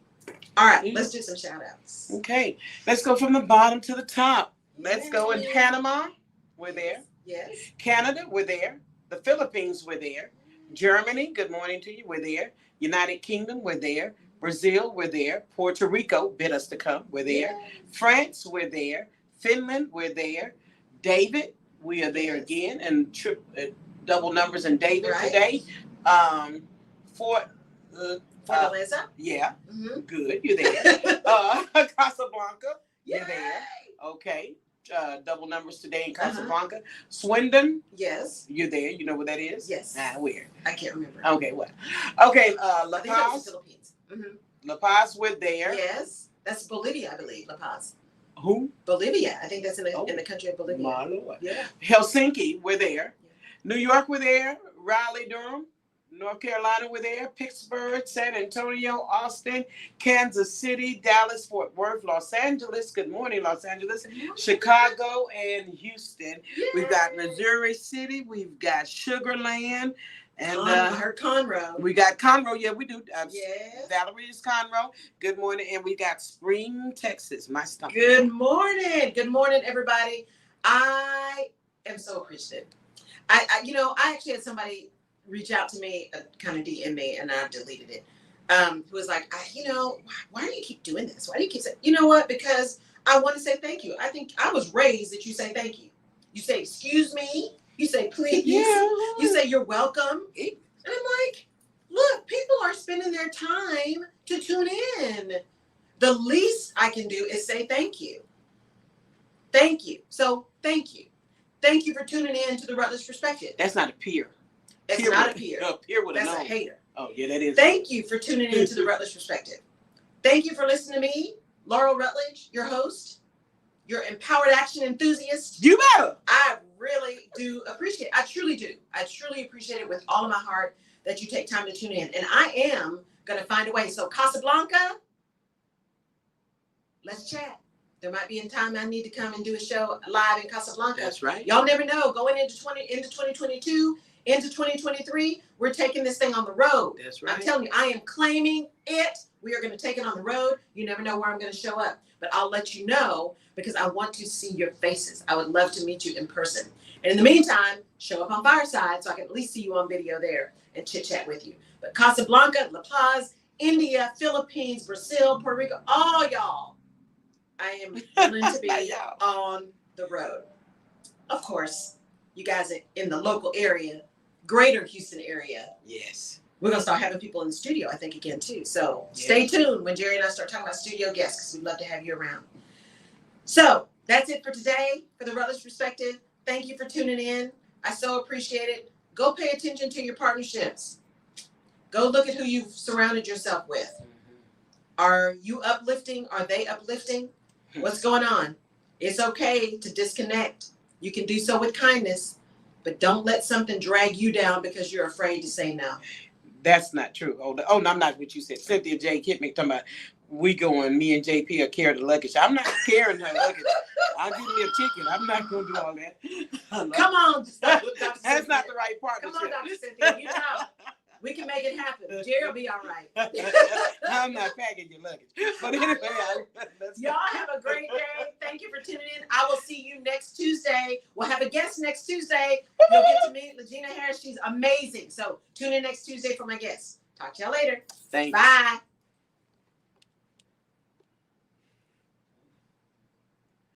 All right, let's do some shout outs. Okay, let's go from the bottom to the top. Let's go in Panama, we're there. Yes. Canada, we're there. The Philippines, we're there. Germany, good morning to you, we're there. United Kingdom, we're there. Brazil, we're there. Puerto Rico, bid us to come, we're there. Yes. France, we're there. Finland, we're there. David, we are there again, and double numbers in David today. Fortaleza. Yeah, Mm-hmm. good, you're there. Casablanca, you're there. Okay, double numbers today in Casablanca. Swindon, yes, you're there. You know where that is? Yes. Where? I can't remember. Okay, well. Okay, La I think that was Paz. the Philippines. Mm-hmm. La Paz, we're there. Yes, that's Bolivia, I believe. La Paz. Who? Bolivia. I think that's in the country of Bolivia. My Lord. Yeah. Helsinki, we're there. New York, we're there. Raleigh, Durham. North Carolina, we're there. Pittsburgh, San Antonio, Austin, Kansas City, Dallas, Fort Worth, Los Angeles. Good morning, Los Angeles. Chicago and Houston. Yay. We've got Missouri City. We've got Sugar Land. And I heard Conroe. we got Conroe. Yeah, we do. Yes. Valerie is Conroe. Good morning. And we got Spring, Texas. My stomach. Good morning. Good morning, everybody. I am so appreciative. I actually had somebody reach out to me, kind of DM me, and I deleted it. Who was like, why do you keep doing this? Why do you keep saying, you know what? Because I want to say thank you. I think I was raised that you say thank you. You say, excuse me. You say, please. Yeah. You say, you're welcome. And I'm like, look, people are spending their time to tune in. The least I can do is say thank you. Thank you. So thank you. Thank you for tuning in to the Rutledge Perspective. That's not a peer. It's not a peer. A peer would have That's known. a hater. Oh, yeah, that is. Thank you for tuning in to the Rutledge Perspective. Thank you for listening to me, Laurel Rutledge, your host, your empowered action enthusiast. You better. I really do appreciate it. I truly do. I truly appreciate it with all of my heart that you take time to tune in. And I am going to find a way. So Casablanca, let's chat. There might be a time I need to come and do a show live in Casablanca. That's right. Y'all never know. Going into 2022, into 2023, we're taking this thing on the road. That's right. I'm telling you, I am claiming it. We are going to take it on the road. You never know where I'm going to show up, but I'll let you know because I want to see your faces. I would love to meet you in person. And in the meantime, show up on Fireside so I can at least see you on video there and chit chat with you. But Casablanca, La Paz, India, Philippines, Brazil, Puerto Rico, all y'all, I am willing to be on the road. Of course, you guys are in the local area, greater Houston area. Yes. We're going to start having people in the studio, I think, again, too. So stay tuned when Jerry and I start talking about studio guests because we'd love to have you around. So that's it for today for the Rutledge Perspective. Thank you for tuning in. I so appreciate it. Go pay attention to your partnerships. Go look at who you've surrounded yourself with. Are you uplifting? Are they uplifting? What's going on? It's okay to disconnect. You can do so with kindness, but don't let something drag you down because you're afraid to say no. That's not true. Oh, no, I'm not what you said. Cynthia J. Kidman talking about me and JP are carrying the luggage. I'm not carrying her luggage. I'll give me a ticket. I'm not going to do all that. Come on, Dr. That's not the right partnership. Come on, Dr. Cynthia. You know, we can make it happen. Jerry will be all right. I'm not packing your luggage. But anyway, y'all have a great day. Thank you for tuning in. I will see you next Tuesday. We'll have a guest next Tuesday. You'll get to meet Legina Harris. She's amazing. So tune in next Tuesday for my guest. Talk to y'all later. Thanks. Bye.